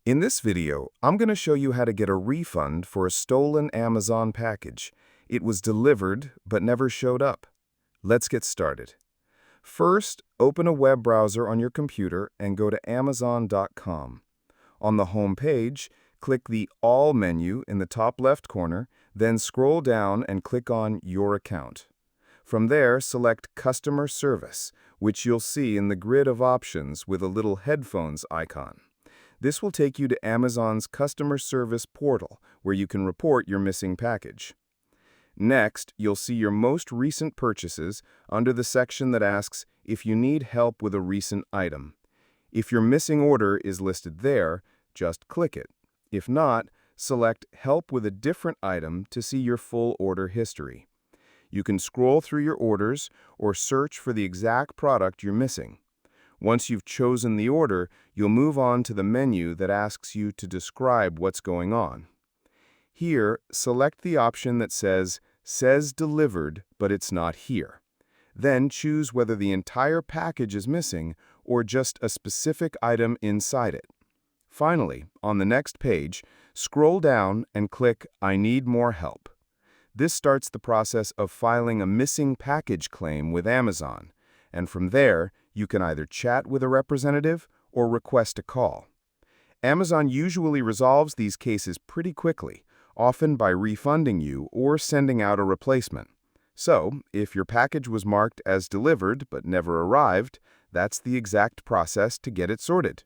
In this video, I'm going to show you how to get a refund for a stolen Amazon package. It was delivered but never showed up. Let's get started. First, open a web browser on your computer and go to Amazon.com. On the home page, click the All menu in the top left corner, then scroll down and click on Your Account. From there, select Customer Service, which you'll see in the grid of options with a little headphones icon. This will take you to Amazon's customer service portal, where you can report your missing package. Next, you'll see your most recent purchases under the section that asks if you need help with a recent item. If your missing order is listed there, just click it. If not, select Help with a different item to see your full order history. You can scroll through your orders or search for the exact product you're missing. Once you've chosen the order, you'll move on to the menu that asks you to describe what's going on. Here, select the option that says Delivered, but it's not here. Then choose whether the entire package is missing or just a specific item inside it. Finally, on the next page, scroll down and click I Need More Help. This starts the process of filing a missing package claim with Amazon, and from there, you can either chat with a representative or request a call. Amazon usually resolves these cases pretty quickly, often by refunding you or sending out a replacement. So, if your package was marked as delivered but never arrived, that's the exact process to get it sorted.